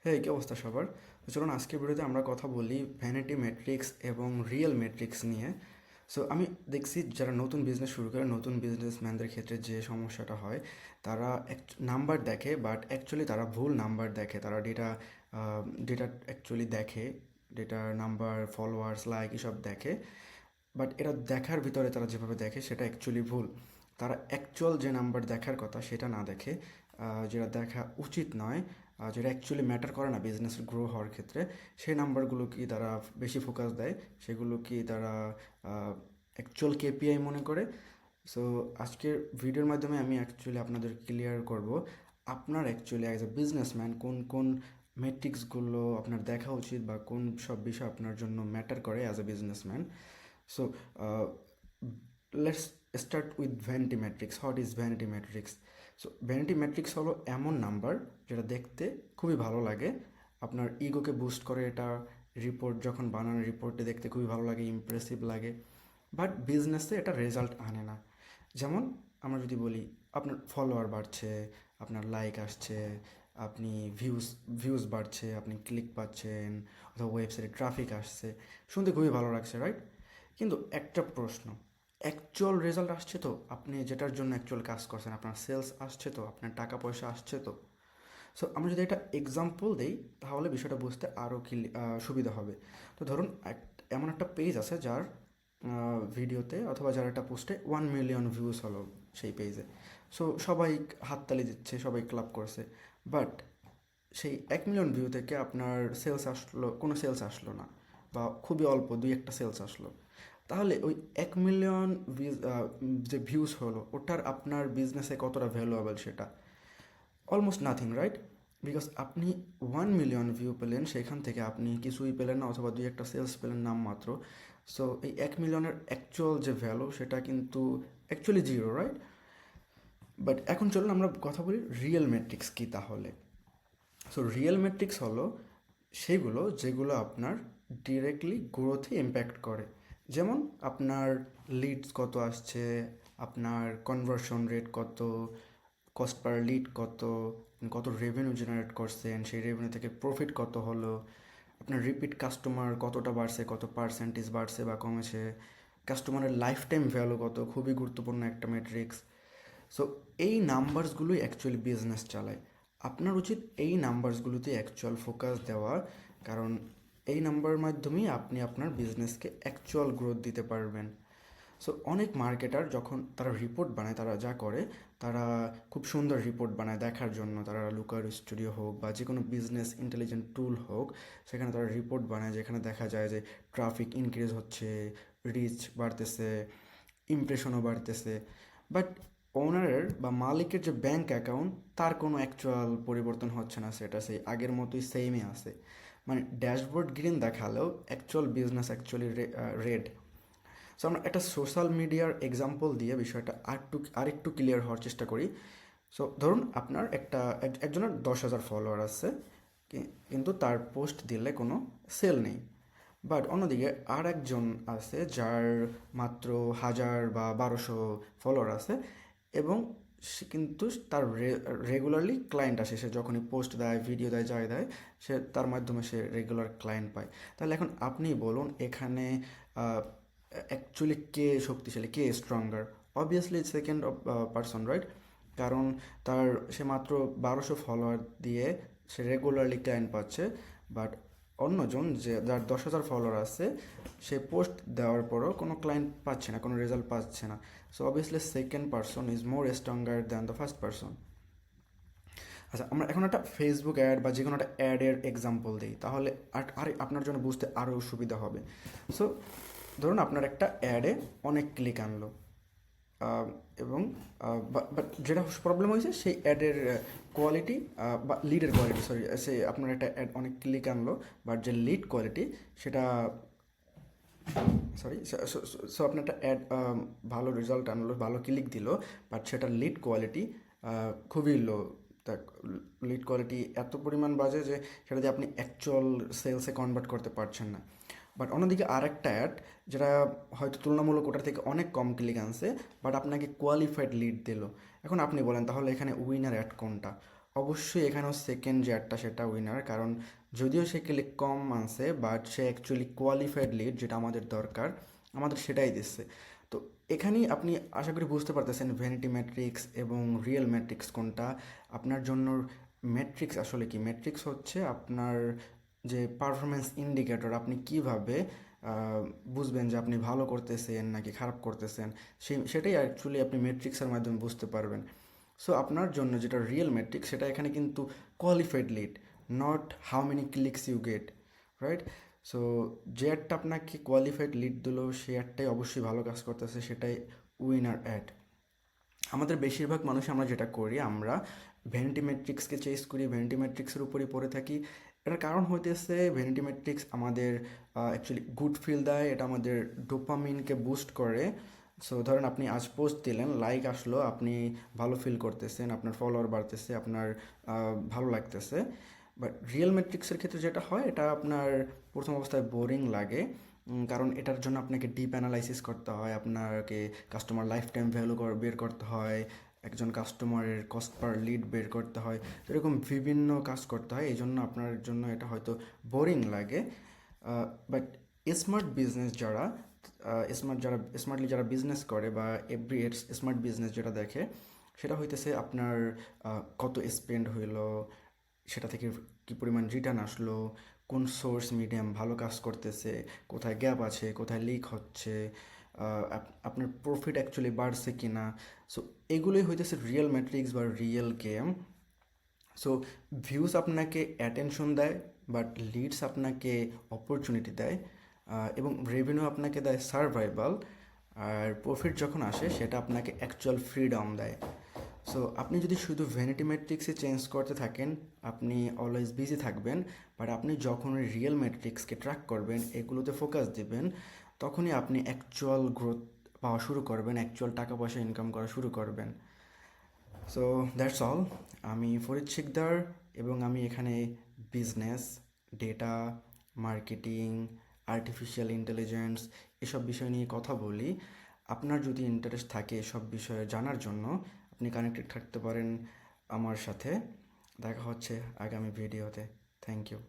হ্যাঁ, কী অবস্থা সবার? তো চলুন আজকের ভিডিওতে আমরা কথা বলি ভ্যানিটি মেট্রিক্স এবং রিয়েল মেট্রিক্স নিয়ে। সো আমি দেখছি যারা নতুন বিজনেস শুরু করে, নতুন বিজনেসম্যানদের ক্ষেত্রে যে সমস্যাটা হয়, তারা নাম্বার দেখে, বাট অ্যাকচুয়ালি তারা ভুল নাম্বার দেখে। তারা ডেটা অ্যাকচুয়ালি দেখে, ডেটা নাম্বার, ফলোয়ার্স, লাইক এসব দেখে, বাট এটা দেখার ভিতরে তারা যেভাবে দেখে সেটা অ্যাকচুয়ালি ভুল। তারা অ্যাকচুয়াল যে নাম্বার দেখার কথা সেটা না দেখে, যেটা দেখা উচিত নয়, যেটা অ্যাকচুয়ালি ম্যাটার করে না বিজনেস গ্রো হওয়ার ক্ষেত্রে, সেই নাম্বারগুলো কি তারা বেশি ফোকাস দেয়, সেগুলো কি তারা অ্যাকচুয়াল কেপিআই মনে করে। সো আজকের ভিডিওর মাধ্যমে আমি অ্যাকচুয়ালি আপনাদের ক্লিয়ার করব আপনার অ্যাকচুয়ালি অ্যাজ এ বিজনেসম্যান কোন কোন মেট্রিক্সগুলো আপনার দেখা উচিত বা কোন সব বিষয় আপনার জন্য ম্যাটার করে as a businessman. So let's start with vanity matrix. What is vanity matrix? So vanity matrix হলো এমন নাম্বার যেটা দেখতে খুবই ভালো লাগে, আপনার ইগোকে বুস্ট করে। এটা রিপোর্ট যখন বানান, রিপোর্টে দেখতে খুবই ভালো লাগে, ইমপ্রেসিভ লাগে, বাট বিজনেসে এটা রেজাল্ট আনে না। যেমন আমরা যদি বলি আপনার ফলোয়ার বাড়ছে, আপনার লাইক আসছে, আপনি ভিউজ বাড়ছে, আপনি ক্লিক পাচ্ছেন, অথবা ওয়েবসাইটে ট্রাফিক আসছে, শুনতে খুবই ভালো লাগছে, রাইট? কিন্তু একটা প্রশ্ন, অ্যাকচুয়াল রেজাল্ট আসছে তো? আপনি যেটার জন্য অ্যাকচুয়াল কাজ করছেন, আপনার সেলস আসছে তো? আপনার টাকা পয়সা আসছে তো? সো আমরা যদি একটা এক্সাম্পল দিই তাহলে বিষয়টা বুঝতে আরও সুবিধা হবে। তো ধরুন এমন একটা পেজ আছে যার ভিডিওতে অথবা যার একটা পোস্টে 1 মিলিয়ন ভিউজ হলো সেই পেজে। সো সবাই হাততালি দিচ্ছে, সবাই ক্লাব করছে, বাট সেই 1 মিলিয়ন ভিউ থেকে আপনার সেলস আসলো, কোনো সেলস আসলো না, বা খুবই অল্প দুই একটা সেলস আসলো। তাহলে ওই 1 মিলিয়ন যে ভিউজ হলো ওটার আপনার বিজনেসে কতটা ভ্যালুয়েবল সেটা? Almost nothing, right? বিকজ আপনি 1 মিলিয়ন ভিউ পেলেন, সেখান থেকে আপনি কিছুই পেলেন না, অথবা দুই একটা সেলস পেলেন নামমাত্র। সো এই 1 মিলিয়নের অ্যাকচুয়াল যে ভ্যালু সেটা কিন্তু অ্যাকচুয়ালি জিরো, রাইট? বাট এখন চলুন আমরা কথা বলি রিয়েল মেট্রিক্স কী তাহলে। সো রিয়েল মেট্রিক্স হলো সেগুলো যেগুলো আপনার ডিরেক্টলি গ্রোথে ইম্প্যাক্ট করে। যেমন আপনার লিডস কত আসছে, আপনার কনভার্সন রেট কত, কস্ট পার লিড কত, কত রেভিনিউ জেনারেট করছেন, সেই রেভিনিউ থেকে প্রফিট কত হলো, আপনার রিপিট কাস্টমার কতটা বাড়ছে, কত পার্সেন্টেজ বাড়ছে বা কমেছে, কাস্টমারের লাইফ টাইম ভ্যালু কত, খুবই গুরুত্বপূর্ণ একটা ম্যাট্রিক্স। সো এই নাম্বারসগুলোই অ্যাকচুয়ালি বিজনেস চালায়। আপনার উচিত এই নাম্বারসগুলোতে অ্যাকচুয়াল ফোকাস দেওয়া, কারণ এই নাম্বারের মাধ্যমেই আপনি আপনার বিজনেসকে অ্যাকচুয়াল গ্রোথ দিতে পারবেন। সো অনেক মার্কেটার যখন তারা রিপোর্ট বানায়, তারা যা করে, তারা খুব সুন্দর রিপোর্ট বানায় দেখার জন্য। তারা লুকার স্টুডিও হোক বা যে কোনো বিজনেস ইন্টেলিজেন্ট টুল হোক, সেখানে তারা রিপোর্ট বানায় যেখানে দেখা যায় যে ট্রাফিক ইনক্রিজ হচ্ছে, রিচ বাড়তেছে, ইমপ্রেশনও বাড়তেছে, বাট ওনারের বা মালিকের যে ব্যাংক অ্যাকাউন্ট, তার কোনো অ্যাকচুয়াল পরিবর্তন হচ্ছে না, সেটা সেই আগের মতোই সেমই আছে। মানে ড্যাশবোর্ড গ্রিন দেখালেও actual business actually red. So আমরা একটা সোশ্যাল মিডিয়ার এক্সাম্পল দিয়ে বিষয়টা আরেকটু ক্লিয়ার হওয়ার চেষ্টা করি। সো ধরুন আপনার একজনের 10,000 ফলোয়ার আছে, কিন্তু তার পোস্ট দিলে কোনো সেল নেই। বাট অন্যদিকে আর একজন আছে যার মাত্র 1,000 বা 1,200 ফলোয়ার আছে, এবং সে কিন্তু তার রেগুলারলি ক্লায়েন্ট আসে। সে যখনই পোস্ট দেয়, ভিডিও দেয়, যাই দেয়, সে তার মাধ্যমে সে রেগুলার ক্লায়েন্ট পায়। তাহলে এখন আপনি বলুন এখানে অ্যাকচুয়ালি কে শক্তিশালী, কে stronger? Obviously second person, right? কারণ সে মাত্র 1,200 ফলোয়ার দিয়ে সে রেগুলারলি ক্লায়েন্ট পাচ্ছে, বাট অন্যজন যার 10,000 ফলোয়ার আছে, সে পোস্ট দেওয়ার পরও কোনো ক্লায়েন্ট পাচ্ছে না, কোনো রেজাল্ট পাচ্ছে না। So obviously second person is more stronger than the first person. আচ্ছা, আমরা এখন একটা ফেসবুক অ্যাড বা যে কোনো একটা অ্যাডের এক্সাম্পল দিই, তাহলে আর আপনার জন্য বুঝতে আরও সুবিধা হবে। সো ধরুন আপনার একটা অ্যাডে অনেক ক্লিক আনলো, এবং বাট যেটা প্রবলেম হয়েছে সেই অ্যাডের কোয়ালিটি, বা লিডের কোয়ালিটি, সরি, সে আপনার একটা অ্যাড অনেক ক্লিক আনলো, বাট যে লিড কোয়ালিটি সেটা, সরি, সো আপনার একটা অ্যাড ভালো রেজাল্ট আনলো, ভালো ক্লিক দিল, বাট সেটার লিড কোয়ালিটি খুবই লো। তা লিড কোয়ালিটি এত পরিমাণ বাজে যে সেটা দিয়ে আপনি অ্যাকচুয়াল সেলসে কনভার্ট করতে পারছেন না। বাট অন্যদিকে আর একটা অ্যাড যেটা হয়তো তুলনামূলক ওটার থেকে অনেক কম ক্লিক আনছে, বাট আপনাকে কোয়ালিফাইড লিড দিল। এখন আপনি বলেন তাহলে এখানে উইনার অ্যাড কোনটা? অবশ্যই এখানেও সেকেন্ড যে অ্যাডটা সেটা উইনার, কারণ যদিও সে ক্লিক কম আনছে but say actually qualified lead, যেটা আমাদের দরকার, আমাদের সেটাই দিচ্ছে। তো এখানেই আপনি আশা করি বুঝতে পারতেছেন ভ্যানিটি ম্যাট্রিক্স এবং রিয়েল ম্যাট্রিক্স কোনটা আপনার জন্য। ম্যাট্রিক্স আসলে কি? ম্যাট্রিক্স হচ্ছে আপনার যে পারফরমেন্স ইন্ডিকেটর, আপনি কিভাবে বুঝবেন যে আপনি ভালো করতেছেন নাকি খারাপ করতেছেন, সেটাই অ্যাকচুয়ালি আপনি ম্যাট্রিক্সের মাধ্যমে বুঝতে পারবেন। সো আপনার জন্য যেটা রিয়েল ম্যাট্রিক্স, সেটা এখানে কিন্তু qualified lead, not how many clicks you get, right? So যে অ্যাডটা আপনাকে কোয়ালিফাইড লিড দিল সেই অ্যাডটাই অবশ্যই ভালো কাজ করতেছে, সেটাই উইনার অ্যাড। আমাদের বেশিরভাগ মানুষ আমরা যেটা করি, আমরা ভ্যানিটি ম্যাট্রিক্সকে চেস করি, ভ্যানিটি ম্যাট্রিক্সের উপরই পড়ে থাকি। এটার কারণ হইতেছে ভ্যানিটি ম্যাট্রিক্স আমাদের অ্যাকচুয়ালি গুড ফিল দেয়, এটা আমাদের ডোপামিনকে বুস্ট করে। সো ধরেন আপনি আজ পোস্ট দিলেন, লাইক আসলো, আপনি ভালো ফিল করতেছেন, আপনার ফলোয়ার বাড়তেছে, আপনার ভালো লাগতেছে। বাট রিয়েল ম্যাট্রিক্সের ক্ষেত্রে যেটা হয়, এটা আপনার প্রথম অবস্থায় বোরিং লাগে, কারণ এটার জন্য আপনাকে ডিপ অ্যানালাইসিস করতে হয়, আপনাকে কাস্টমার লাইফ টাইম ভ্যালু বের করতে হয়, একজন কাস্টমারের কস্ট পার লিড বের করতে হয়, এরকম বিভিন্ন কাজ করতে হয়। এই জন্য আপনার জন্য এটা হয়তো বোরিং লাগে। বাট স্মার্ট বিজনেস যারা, স্মার্টলি যারা বিজনেস করে বা এভরি স্মার্ট বিজনেস যেটা দেখে, সেটা হইতেছে আপনার কত স্পেন্ড হইলো, সেটা থেকে কী পরিমাণ রিটার্ন আসলো, কোন সোর্স মিডিয়াম ভালো কাজ করতেছে, কোথায় গ্যাপ আছে, কোথায় লিক হচ্ছে, আপনার প্রফিট অ্যাকচুয়ালি বাড়ছে কি না। সো এগুলোই হইতেছে রিয়েল ম্যাট্রিক্স বা রিয়েল গেম। সো ভিউস আপনাকে অ্যাটেনশন দেয়, বাট লিডস আপনাকে অপরচুনিটি দেয়, এবং রেভিনিউ আপনাকে দেয় সার্ভাইভাল, আর প্রফিট যখন আসে সেটা আপনাকে অ্যাকচুয়াল ফ্রিডম দেয়। সো আপনি যদি শুধু ভ্যানিটি ম্যাট্রিক্সে চেঞ্জ করতে থাকেন, আপনি অলওয়েজ বিজি থাকবেন। বাট আপনি যখন রিয়েল ম্যাট্রিক্সকে ট্র্যাক করবেন, এগুলোতে ফোকাস দিবেন, তখনই আপনি অ্যাকচুয়াল গ্রোথ পাওয়া শুরু করবেন, অ্যাকচুয়াল টাকা পয়সা ইনকাম করা শুরু করবেন। So that's all. আমি ফরিদ শিকদার, এবং আমি এখানে business, data, marketing, artificial intelligence এসব বিষয় নিয়ে কথা বলি। আপনার যদি ইন্টারেস্ট থাকে এসব বিষয়ে জানার জন্য, আপনি কানেক্টেড থাকতে পারেন আমার সাথে। দেখা হচ্ছে আগামী ভিডিওতে। Thank you.